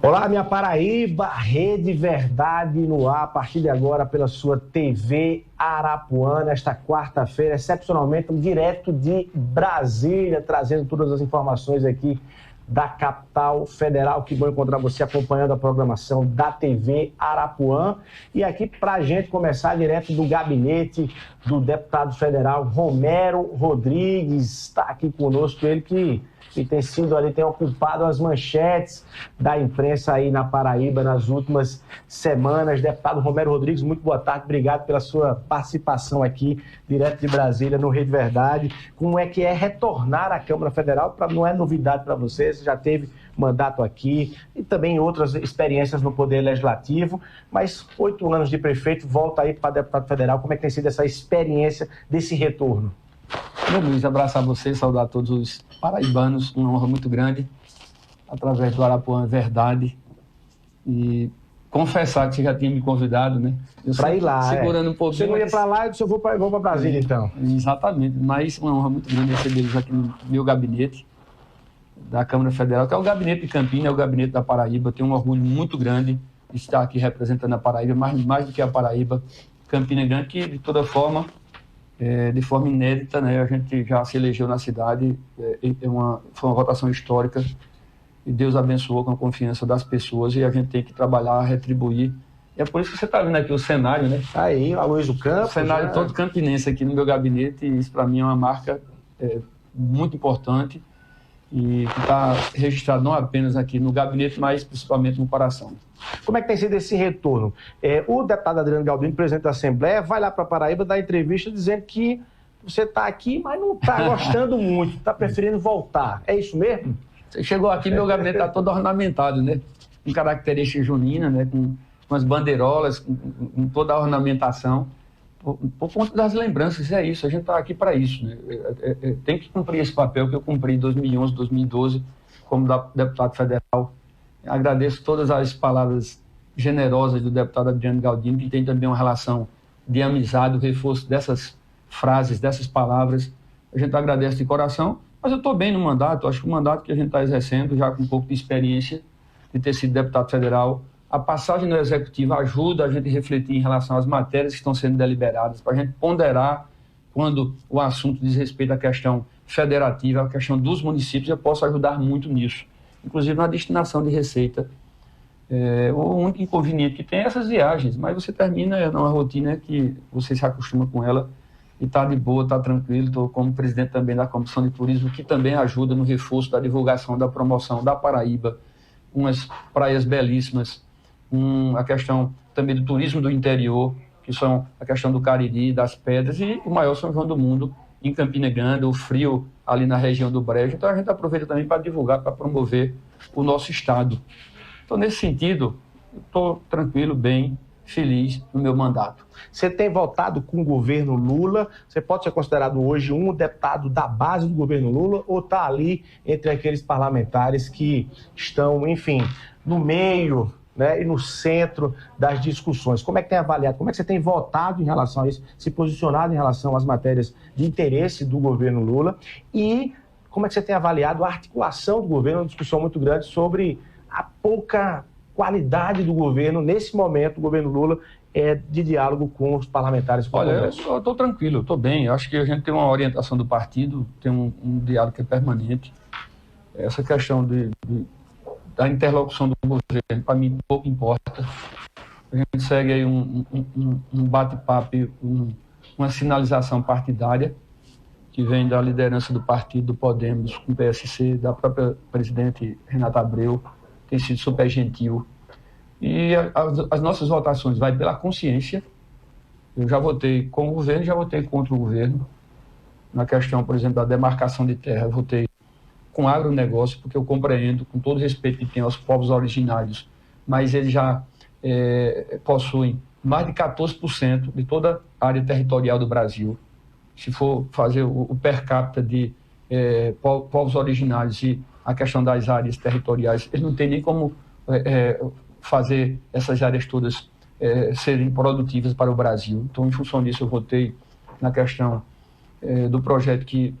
Olá, minha Paraíba, Rede Verdade no ar, a partir de agora pela sua TV Arapuã, nesta quarta-feira, excepcionalmente direto de Brasília, trazendo todas as informações aqui da capital federal. Que bom encontrar você acompanhando a programação da TV Arapuã. E aqui para a gente começar direto do gabinete do deputado federal Romero Rodrigues, está aqui conosco, ele que tem sido ali, tem ocupado as manchetes da imprensa aí na Paraíba nas últimas semanas. Deputado Romero Rodrigues, muito boa tarde, obrigado pela sua participação aqui, direto de Brasília, no Rede Verdade. Como é que é retornar à Câmara Federal? Não é novidade para você, você já teve mandato aqui e também outras experiências no Poder Legislativo, mas 8 anos de prefeito, volta aí para deputado federal. Como é que tem sido essa experiência desse retorno? Meu Luiz, abraçar você, saudar todos os paraibanos, uma honra muito grande, através do Arapuã Verdade, e confessar que você já tinha me convidado, né? Para ir lá, segurando um pouquinho. Você não ia para lá, eu disse, eu vou para Brasília, então. Exatamente, mas uma honra muito grande recebê-los aqui no meu gabinete da Câmara Federal, que é o gabinete de Campinas, é o gabinete da Paraíba. Eu tenho um orgulho muito grande de estar aqui representando a Paraíba, mais do que a Paraíba, Campina Grande, que de toda forma, de forma inédita, né? A gente já se elegeu na cidade, foi uma votação histórica, e Deus abençoou com a confiança das pessoas, e a gente tem que trabalhar, retribuir. E é por isso que você está vendo aqui o cenário, né? Aí, a luz do campo. O cenário todo campinense aqui no meu gabinete, e isso para mim é uma marca muito importante, e que está registrado não apenas aqui no gabinete, mas principalmente no coração. Como é que tem sido esse retorno? O deputado Adriano Galdino, presidente da Assembleia, vai lá para Paraíba dar entrevista dizendo que você está aqui, mas não está gostando muito, está preferindo voltar. É isso mesmo? Você chegou aqui, meu gabinete está todo ornamentado, né? Com característica junina, né? Com as bandeirolas, com toda a ornamentação. Por conta das lembranças, é isso, a gente está aqui para isso, né? Tem que cumprir esse papel que eu cumpri em 2011, 2012, como deputado federal. Agradeço todas as palavras generosas do deputado Adriano Galdino, que tem também uma relação de amizade, o reforço dessas frases, dessas palavras. A gente agradece de coração, mas eu estou bem no mandato. Acho que o mandato que a gente está exercendo, já com um pouco de experiência de ter sido deputado federal, a passagem no Executivo ajuda a gente a refletir em relação às matérias que estão sendo deliberadas, para a gente ponderar quando o assunto diz respeito à questão federativa, à questão dos municípios. Eu posso ajudar muito nisso, inclusive na destinação de receita. O único inconveniente que tem é essas viagens, mas você termina numa rotina que você se acostuma com ela e está de boa, está tranquilo. Estou como presidente também da Comissão de Turismo, que também ajuda no reforço da divulgação, da promoção da Paraíba, umas praias belíssimas, a questão também do turismo do interior, que são a questão do Cariri, das pedras, e o maior São João do mundo, em Campina Grande, o frio ali na região do Brejo. Então a gente aproveita também para divulgar, para promover o nosso estado. Então, nesse sentido, estou tranquilo, bem, feliz no meu mandato. Você tem votado com o governo Lula, você pode ser considerado hoje um deputado da base do governo Lula, ou está ali entre aqueles parlamentares que estão, enfim, no meio, né, e no centro das discussões? Como é que tem avaliado, como é que você tem votado em relação a isso, se posicionado em relação às matérias de interesse do governo Lula, e como é que você tem avaliado a articulação do governo, uma discussão muito grande sobre a pouca qualidade do governo, nesse momento, o governo Lula, de diálogo com os parlamentares do Congresso? Eu estou tranquilo, eu estou bem. Eu acho que a gente tem uma orientação do partido, tem um diálogo que é permanente. Essa questão da interlocução do governo, para mim, pouco importa. A gente segue aí um bate-papo, uma sinalização partidária, que vem da liderança do partido, do Podemos, com o PSC, da própria presidente Renata Abreu, tem sido super gentil. E as nossas votações vai pela consciência. Eu já votei com o governo, já votei contra o governo. Na questão, por exemplo, da demarcação de terra, eu votei com agronegócio, porque eu compreendo, com todo o respeito que tem aos povos originários, mas eles já possuem mais de 14% de toda a área territorial do Brasil. Se for fazer o per capita de povos originários e a questão das áreas territoriais, eles não têm nem como fazer essas áreas todas serem produtivas para o Brasil. Então, em função disso, eu votei na questão do projeto que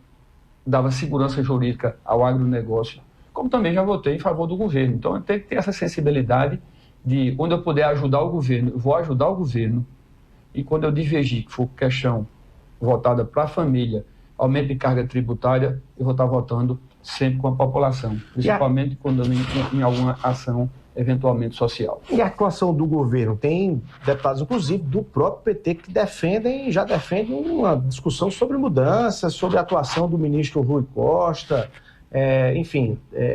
dava segurança jurídica ao agronegócio. como também já votei em favor do governo. Então, eu tenho que ter essa sensibilidade de, quando eu puder ajudar o governo, eu vou ajudar o governo, e quando eu divergir, que for questão votada para a família, aumento de carga tributária, eu vou estar votando sempre com a população, principalmente quando em alguma ação eventualmente social. E a atuação do governo? Tem deputados, inclusive, do próprio PT que já defendem uma discussão sobre mudanças, sobre a atuação do ministro Rui Costa,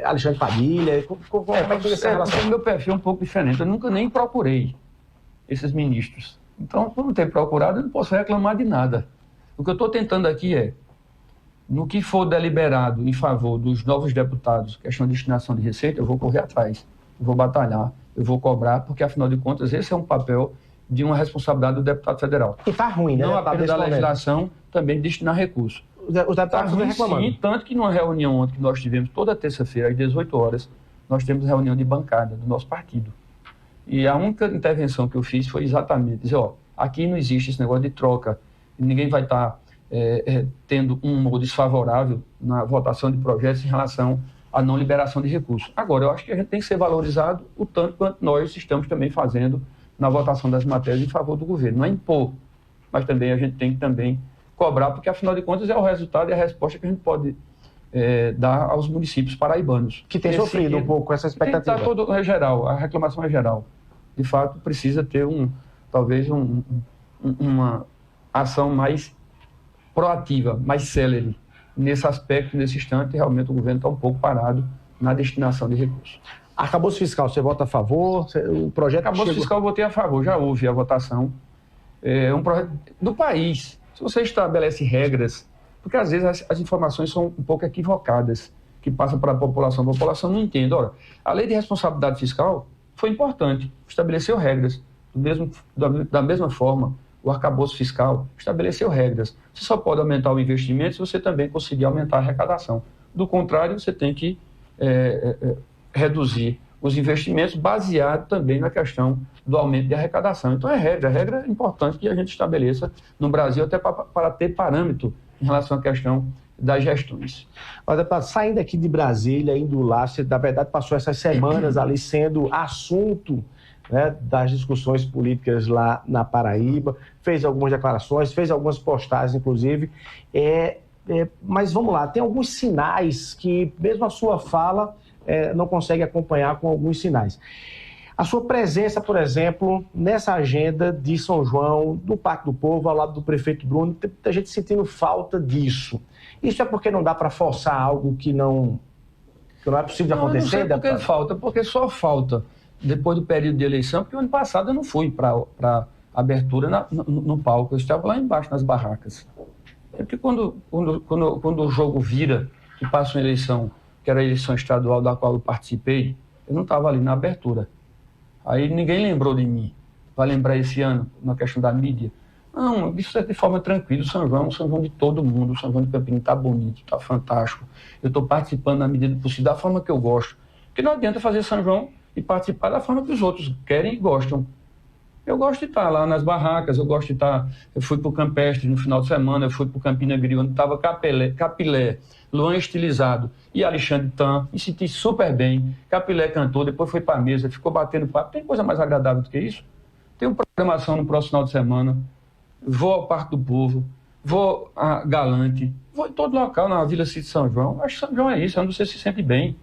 Alexandre Padilha. Como é que essa relação? O meu perfil é um pouco diferente. Eu nunca nem procurei esses ministros. Então, por não ter procurado, eu não posso reclamar de nada. O que eu estou tentando aqui é, no que for deliberado em favor dos novos deputados, questão de destinação de receita, eu vou correr atrás, eu vou batalhar, eu vou cobrar, porque, afinal de contas, esse é um papel de uma responsabilidade do deputado federal. E está ruim, né? Não apenas da legislação, também destinar recursos. Os deputados estão reclamando. Sim, tanto que numa reunião ontem que nós tivemos, toda terça-feira, às 18 horas, nós temos reunião de bancada do nosso partido. E a única intervenção que eu fiz foi exatamente dizer, aqui não existe esse negócio de troca, ninguém vai estar tendo um humor desfavorável na votação de projetos em relação à não liberação de recursos. Agora, eu acho que a gente tem que ser valorizado o tanto quanto nós estamos também fazendo na votação das matérias em favor do governo. Não é impor, mas também a gente tem que também cobrar, porque afinal de contas é o resultado e a resposta que a gente pode dar aos municípios paraibanos. Que tem sofrido um pouco essa expectativa. É geral, a reclamação é geral. De fato, precisa ter talvez uma ação mais proativa, mais célere. Nesse aspecto, nesse instante, realmente o governo está um pouco parado na destinação de recursos. Arcabouço fiscal, você vota a favor? O projeto Arcabouço fiscal eu votei a favor, já houve a votação. É um projeto do país. Se você estabelece regras, porque às vezes as informações são um pouco equivocadas, que passam para a população não entende. Ora, a lei de responsabilidade fiscal foi importante, estabeleceu regras. Da mesma forma, o arcabouço fiscal estabeleceu regras. Você só pode aumentar o investimento se você também conseguir aumentar a arrecadação. Do contrário, você tem que reduzir os investimentos baseado também na questão do aumento de arrecadação. Então, regra é importante que a gente estabeleça no Brasil até para ter parâmetro em relação à questão das gestões. Mas, deputado, saindo aqui de Brasília, indo lá, você, na verdade, passou essas semanas ali sendo assunto, né, das discussões políticas lá na Paraíba, fez algumas declarações, fez algumas postagens, inclusive. Mas vamos lá, tem alguns sinais que, mesmo a sua fala, não consegue acompanhar com alguns sinais. A sua presença, por exemplo, nessa agenda de São João, do Parque do Povo, ao lado do prefeito Bruno, tem muita gente sentindo falta disso. Isso é porque não dá para forçar algo que não é possível acontecer? Não sei porque falta, porque só falta depois do período de eleição, porque o ano passado eu não fui para abertura no palco, eu estava lá embaixo nas barracas. Porque quando o jogo vira e passa uma eleição, que era a eleição estadual da qual eu participei, eu não estava ali na abertura. Aí ninguém lembrou de mim. Vai lembrar esse ano, na questão da mídia. Não, isso é de forma tranquila. O São João é um São João de todo mundo. O São João de Campinas está bonito, está fantástico. Eu estou participando na medida do possível, da forma que eu gosto. Porque não adianta fazer São João e participar da forma que os outros querem e gostam. Eu gosto de estar lá nas barracas, eu gosto de estar... Eu fui para o Campestre no final de semana, eu fui para o Campina Grill, onde estava Capilé, Luan Estilizado e Alexandre Tan, me senti super bem. Capilé cantou, depois foi para a mesa, ficou batendo papo. Tem coisa mais agradável do que isso? Tem uma programação no próximo final de semana, vou ao Parque do Povo, vou a Galante, vou em todo local, na Vila City São João. Acho que São João é isso, onde você se sente bem.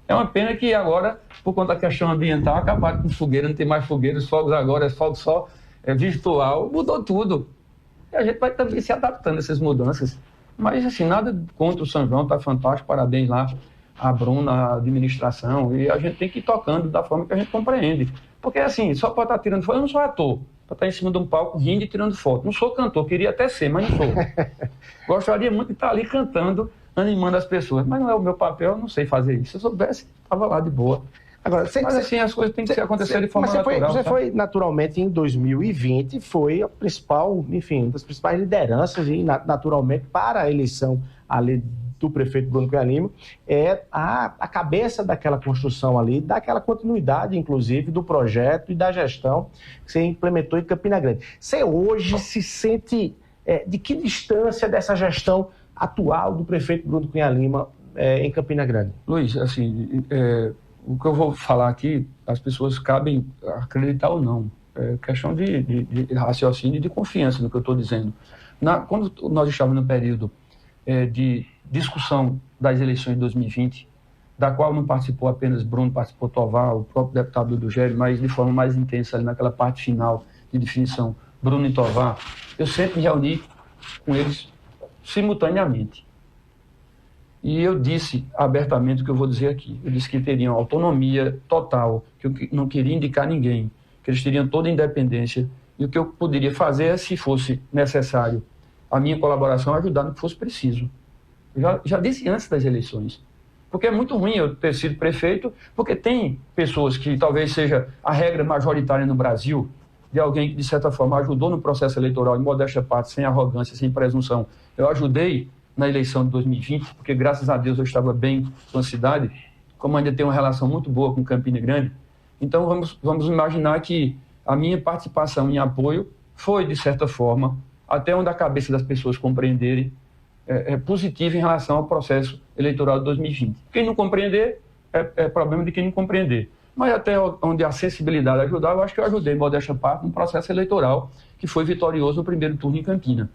É uma pena que agora, por conta da questão ambiental, acabaram com fogueira, não tem mais fogueira, os fogos agora é fogo só virtual, mudou tudo. E a gente vai também se adaptando a essas mudanças. Mas, assim, nada contra o São João, tá fantástico, parabéns lá à Bruna, à administração, e a gente tem que ir tocando da forma que a gente compreende. Porque, assim, só para estar tirando foto, eu não sou ator, para estar em cima de um palco rindo e tirando foto. Não sou cantor, queria até ser, mas não sou. Gostaria muito de estar ali cantando, animando as pessoas, mas não é o meu papel, eu não sei fazer isso. Se eu soubesse, estava lá de boa. Agora, mas assim, as coisas têm que acontecer de forma natural. Você foi, naturalmente, em 2020, foi a principal, enfim, uma das principais lideranças, e naturalmente, para a eleição ali do prefeito Bruno Cunha Lima, a cabeça daquela construção ali, daquela continuidade, inclusive, do projeto e da gestão que você implementou em Campina Grande. Você hoje se sente de que distância dessa gestão atual do prefeito Bruno Cunha Lima em Campina Grande? Luiz, assim, o que eu vou falar aqui, as pessoas cabem acreditar ou não. É questão de raciocínio e de confiança no que eu estou dizendo. Quando nós estávamos no período de discussão das eleições de 2020, da qual não participou apenas Bruno, participou Tovar, o próprio deputado do Gério, mas de forma mais intensa ali naquela parte final de definição, Bruno e Tovar, eu sempre me reuni com eles simultaneamente. E eu disse abertamente o que eu vou dizer aqui. Eu disse que teriam autonomia total, que eu não queria indicar ninguém, que eles teriam toda a independência, e o que eu poderia fazer, se fosse necessário, a minha colaboração, ajudar no que fosse preciso. Já disse antes das eleições. Porque é muito ruim eu ter sido prefeito, porque tem pessoas que talvez seja a regra majoritária no Brasil, de alguém que, de certa forma, ajudou no processo eleitoral, em modéstia à parte, sem arrogância, sem presunção. Eu ajudei na eleição de 2020, porque, graças a Deus, eu estava bem com a cidade, como ainda tenho uma relação muito boa com Campina Grande. Então, vamos imaginar que a minha participação em apoio foi, de certa forma, até onde a cabeça das pessoas compreenderem, positiva em relação ao processo eleitoral de 2020. Quem não compreender, é problema de quem não compreender. Mas até onde a sensibilidade ajudava, eu acho que eu ajudei, modéstia à parte, no processo eleitoral que foi vitorioso no primeiro turno em Campina.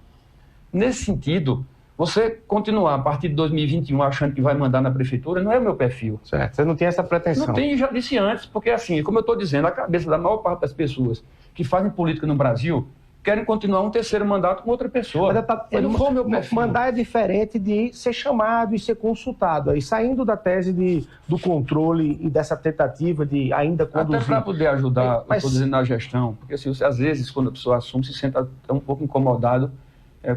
Nesse sentido, você continuar a partir de 2021 achando que vai mandar na prefeitura, não é o meu perfil. Certo, você não tem essa pretensão. Não tem, já disse antes, porque assim, como eu estou dizendo, a cabeça da maior parte das pessoas que fazem política no Brasil querem continuar um terceiro mandato com outra pessoa. Mas não foi o meu perfil. Mandar é diferente de ser chamado e ser consultado. Aí, saindo da tese do controle e dessa tentativa de ainda conduzir... Até para poder ajudar, eu estou dizendo, na gestão, porque assim, às vezes, quando a pessoa assume, se sente até um pouco incomodado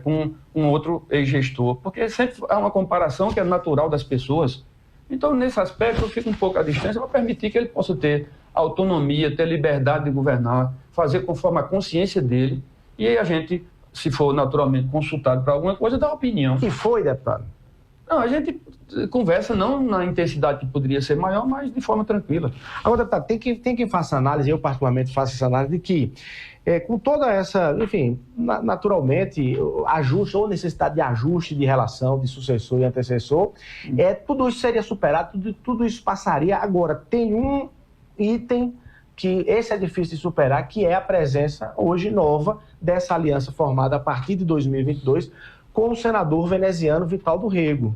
com um outro ex-gestor, porque sempre há uma comparação que é natural das pessoas. Então, nesse aspecto, eu fico um pouco à distância para permitir que ele possa ter autonomia, ter liberdade de governar, fazer conforme a consciência dele. E aí a gente, se for naturalmente consultado para alguma coisa, dá opinião. E foi, deputado? Não, a gente conversa não na intensidade que poderia ser maior, mas de forma tranquila. Agora, deputado, tem quem faça análise, eu particularmente faço essa análise, de que com toda essa, enfim, naturalmente, ajuste ou necessidade de ajuste de relação de sucessor e antecessor, tudo isso seria superado, tudo isso passaria. Agora, tem um item que esse é difícil de superar, que é a presença hoje nova dessa aliança formada a partir de 2022 com o senador veneziano Vital do Rego.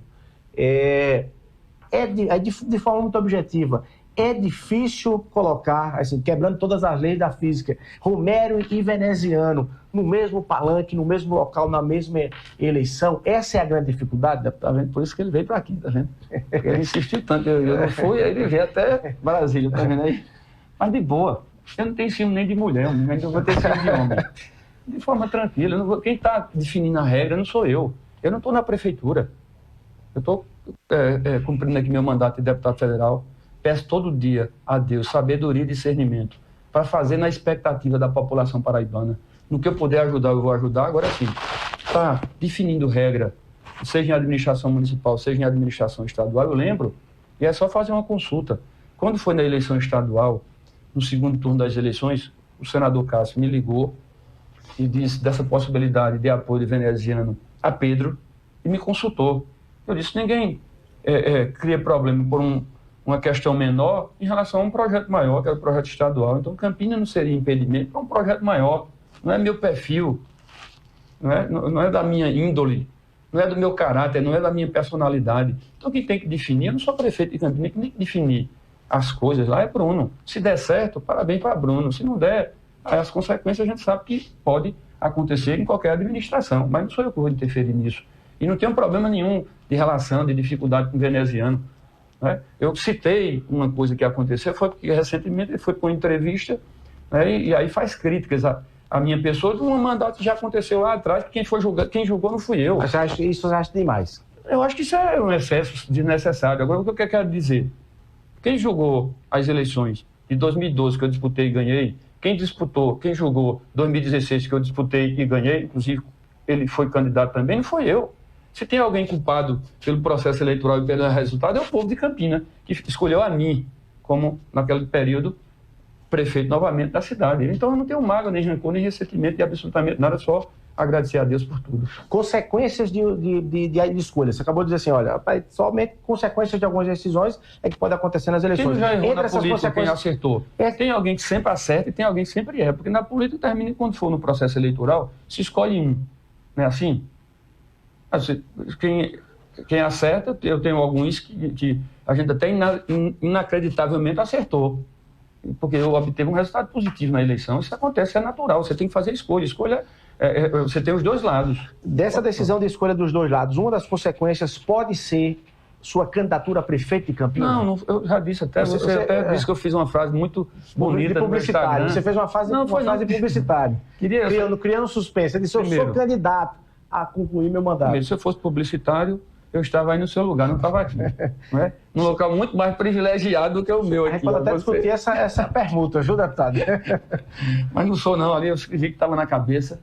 De forma muito objetiva, é difícil colocar, assim, quebrando todas as leis da física, Romero e veneziano no mesmo palanque, no mesmo local, na mesma eleição. Essa é a grande dificuldade, tá vendo? Por isso que ele veio para aqui, tá vendo? Ele insistiu tanto, eu não fui, aí ele veio até Brasília, tá vendo aí? Mas de boa, eu não tenho ciúme nem de mulher, eu não vou ter ciúme de homem. De forma tranquila, quem está definindo a regra não sou eu. Eu não estou na prefeitura. Eu estou cumprindo aqui meu mandato de deputado federal. Peço todo dia a Deus sabedoria e discernimento para fazer na expectativa da população paraibana. No que eu puder ajudar, eu vou ajudar. Agora sim, está definindo regra, seja em administração municipal, seja em administração estadual, eu lembro, e é só fazer uma consulta. Quando foi na eleição estadual, no segundo turno das eleições, o senador Cássio me ligou e disse dessa possibilidade de apoio de veneziano a Pedro e me consultou. Eu disse, ninguém cria problema por uma questão menor em relação a um projeto maior, que era o projeto estadual. Então, Campina não seria impedimento para um projeto maior. Não é meu perfil, não é da minha índole, não é do meu caráter, não é da minha personalidade. Então, quem tem que definir, eu não sou prefeito de Campina, quem tem que definir as coisas lá é Bruno. Se der certo, parabéns para Bruno. Se não der, as consequências a gente sabe que pode acontecer em qualquer administração, mas não sou eu que vou interferir nisso. E não tenho problema nenhum de relação, de dificuldade com o veneziano. Eu citei uma coisa que aconteceu, foi porque recentemente ele foi para uma entrevista, e aí faz críticas à minha pessoa de um mandato que já aconteceu lá atrás, que quem julgou não fui eu. Mas isso você acha demais? Eu acho que isso é um excesso desnecessário. Agora, o que eu quero dizer? Quem julgou as eleições de 2012 que eu disputei e ganhei, quem julgou 2016 que eu disputei e ganhei, inclusive ele foi candidato também, não foi eu. Se tem alguém culpado pelo processo eleitoral e pelo resultado, é o povo de Campina, que escolheu a mim como, naquele período, prefeito novamente da cidade. Então eu não tenho mágoa, nem rancor, nem ressentimento de absolutamente nada, só agradecer a Deus por tudo. Consequências de escolha. Você acabou de dizer assim, olha, rapaz, somente consequências de algumas decisões é que pode acontecer nas eleições. Quem já errou Entre na essas política, quem consequências... acertou. Tem alguém que sempre acerta e tem alguém que sempre erra. Porque na política termina quando for no processo eleitoral, se escolhe um. Não é assim? Quem acerta, eu tenho alguns que a gente até inacreditavelmente acertou. Porque eu obteve um resultado positivo na eleição. Isso acontece, é natural. Você tem que fazer escolha. Escolha, você tem os dois lados. Dessa decisão de escolha dos dois lados, uma das consequências pode ser sua candidatura a prefeito de Campinas? Não, eu já disse até. Você até disse que eu fiz uma frase muito bonita de publicitário. Você fez uma frase publicitária. Criando suspense. Você disse, eu sou candidato a concluir meu mandato. Primeiro, se eu fosse publicitário, eu estava aí no seu lugar, não estava aqui. Não é? Num local muito mais privilegiado do que o meu. A gente pode até discutir essa permuta, ajuda, deputado? Mas não sou não, ali eu escrevi que estava na cabeça,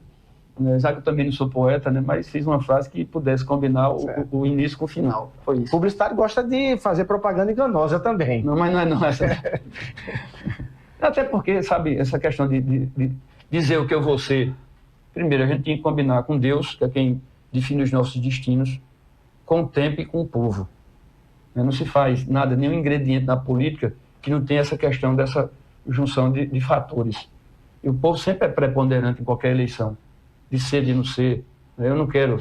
né? Já que eu também não sou poeta, né? Mas fiz uma frase que pudesse combinar o início com o final. Foi isso. O publicitário gosta de fazer propaganda enganosa também. Não, mas não é não. Até porque, sabe, essa questão de dizer o que eu vou ser. Primeiro, a gente tem que combinar com Deus, que é quem define os nossos destinos, com o tempo e com o povo. Não se faz nada, nenhum ingrediente na política que não tenha essa questão dessa junção de fatores. E o povo sempre é preponderante em qualquer eleição, de ser, de não ser. Eu não quero,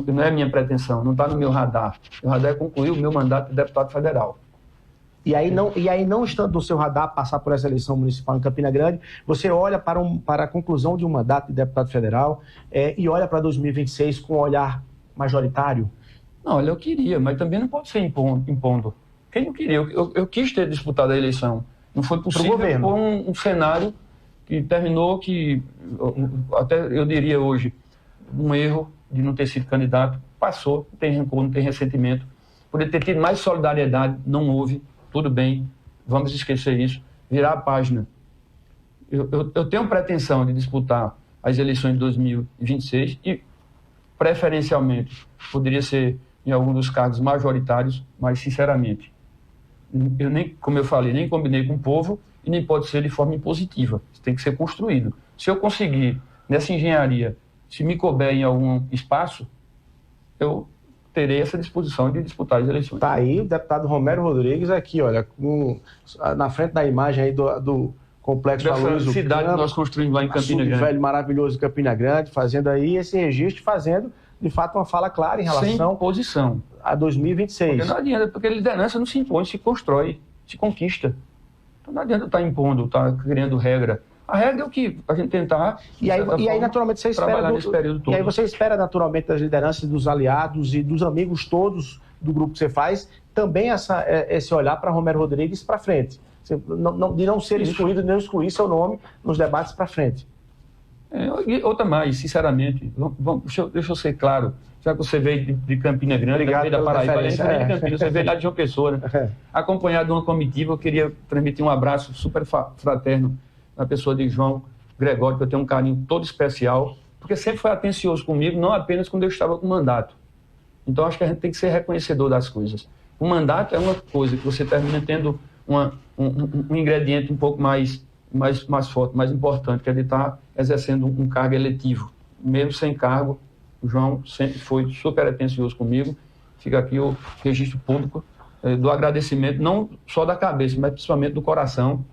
não é minha pretensão, não está no meu radar. O radar é concluir o meu mandato de deputado federal. E aí, não estando no seu radar passar por essa eleição municipal em Campina Grande, você olha para a conclusão de um mandato de deputado federal e olha para 2026 com um olhar majoritário? Não, olha, eu queria, mas também não pode ser impondo. Quem não queria? Eu quis ter disputado a eleição. Não foi possível por um cenário que terminou até eu diria hoje, um erro de não ter sido candidato. Passou, não tem rancor, não tem ressentimento. Poderia ter tido mais solidariedade, não houve. Tudo bem, vamos esquecer isso. Virar a página. Eu tenho pretensão de disputar as eleições de 2026 e, preferencialmente, poderia ser em algum dos cargos majoritários, mas, sinceramente, como eu falei, nem combinei com o povo e nem pode ser de forma impositiva. Isso tem que ser construído. Se eu conseguir, nessa engenharia, se me couber em algum espaço, eu terei essa disposição de disputar as eleições. Está aí o deputado Romero Rodrigues aqui, olha, na frente da imagem aí do Complexo Aloysio cidade que nós construímos lá em Campina Grande. Velho, maravilhoso Campina Grande, fazendo aí esse registro, fazendo, de fato, uma fala clara em relação... Sem posição. A 2026. Porque não adianta, porque a liderança não se impõe, se constrói, se conquista. Então não adianta estar impondo, estar criando regra. A regra é o que a gente tentar... E aí naturalmente, você espera... nesse período todo. E aí você espera, naturalmente, das lideranças, dos aliados e dos amigos todos do grupo que você faz, também esse olhar para Romero Rodrigues para frente. De não ser excluído, de não excluir seu nome nos debates para frente. Outra mais, sinceramente, deixa eu ser claro, já que você veio de Campina Grande, veio da Paraíba, você veio lá de João Pessoa, né? Acompanhado de uma comitiva, eu queria transmitir um abraço super fraterno na pessoa de João Gregório, que eu tenho um carinho todo especial, porque sempre foi atencioso comigo, não apenas quando eu estava com mandato. Então, acho que a gente tem que ser reconhecedor das coisas. O mandato é uma coisa que você termina tendo um ingrediente um pouco mais forte, mais importante, que é de estar exercendo um cargo eletivo. Mesmo sem cargo, o João sempre foi super atencioso comigo. Fica aqui o registro público do agradecimento, não só da cabeça, mas principalmente do coração.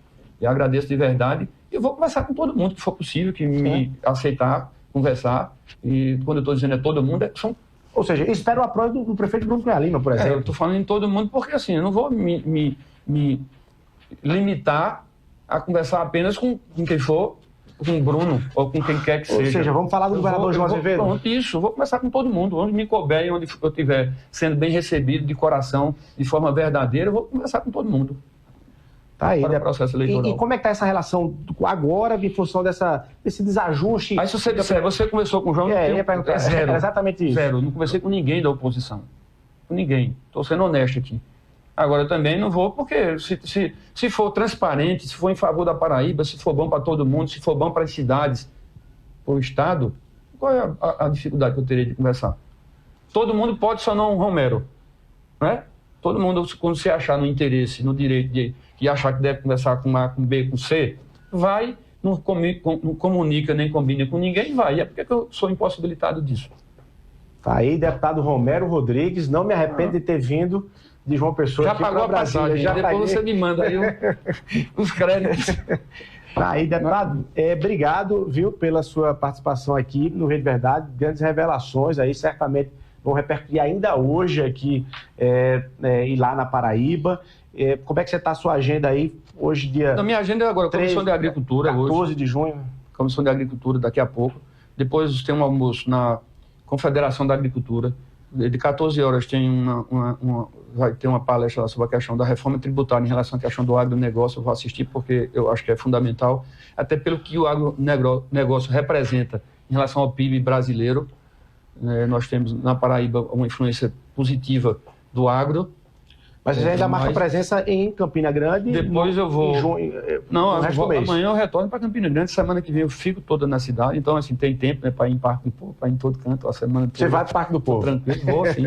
E agradeço de verdade. Eu vou conversar com todo mundo que for possível, que me aceitar, conversar. E quando eu estou dizendo todo mundo, Ou seja, espero o apoio do prefeito Bruno Cunha Lima, por exemplo. Eu estou falando em todo mundo porque, assim, eu não vou me limitar a conversar apenas com quem for, com o Bruno, ou com quem quer que seja. Ou seja, vamos falar do governador João Azevedo? Pronto, isso. Eu vou conversar com todo mundo. Onde me couber e onde eu estiver sendo bem recebido, de coração, de forma verdadeira, eu vou conversar com todo mundo. Tá aí, para o processo eleitoral. E como é que está essa relação agora, em função desse desajuste? Aí, se você disser, você conversou com o João... Zero. Exatamente isso. Zero. Não conversei com ninguém da oposição. Com ninguém. Estou sendo honesto aqui. Agora, também não vou, porque se for transparente, se for em favor da Paraíba, se for bom para todo mundo, se for bom para as cidades, para o Estado, qual é a dificuldade que eu teria de conversar? Todo mundo pode, só não o Romero. Né? Todo mundo, quando se achar no interesse, no direito de achar que deve conversar com A, com B, com C, vai não comunica nem combina com ninguém, vai. É porque eu sou impossibilitado disso. Tá aí, deputado Romero Rodrigues, não me arrependo de ter vindo de João Pessoa já aqui pagou a Brasília. passagem, Já depois paguei. você me manda aí os créditos. Tá aí, deputado, obrigado, viu, pela sua participação aqui no Rede Verdade, grandes revelações aí, certamente vão repercutir ainda hoje aqui e lá na Paraíba. Como é que você está a sua agenda aí, hoje dia... Na minha agenda é agora, 13, Comissão de Agricultura 14 hoje. de junho. Comissão de Agricultura daqui a pouco. Depois tem um almoço na Confederação da Agricultura. De 14 horas vai ter uma palestra lá sobre a questão da reforma tributária em relação à questão do agronegócio. Eu vou assistir porque eu acho que é fundamental, até pelo que o agronegócio representa em relação ao PIB brasileiro. Nós temos na Paraíba uma influência positiva do agro. Mas você ainda marca presença em Campina Grande? Depois eu vou... Não, amanhã eu retorno para Campina Grande. Semana que vem eu fico toda na cidade. Então, assim, tem tempo, né, para ir em Parque do Povo, para ir em todo canto a semana toda. Você vai para o Parque do Povo? Tranquilo, vou sim.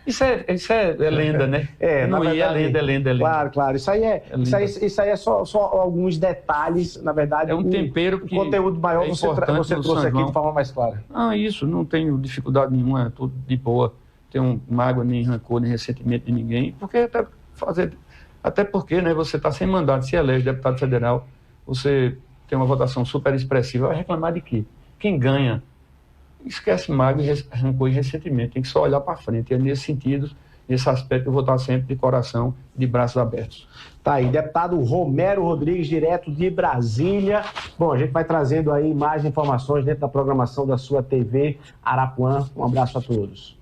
Isso é lenda, né? Na verdade, é lenda. Claro. Isso aí é só alguns detalhes, na verdade. É um tempero que... O conteúdo maior você trouxe aqui de forma mais clara. Isso, não tenho dificuldade nenhuma, é tudo de boa. Tenho mágoa, nem rancor, nem ressentimento de ninguém, porque até porque, né, você está sem mandato, se elege deputado federal, você tem uma votação super expressiva, vai reclamar de quê? Quem ganha, esquece mágoa, rancor e ressentimento, tem que só olhar para frente. É nesse sentido, nesse aspecto, eu vou estar sempre de coração, de braços abertos. Tá aí, deputado Romero Rodrigues, direto de Brasília. Bom, a gente vai trazendo aí mais informações dentro da programação da sua TV Arapuã. Um abraço a todos.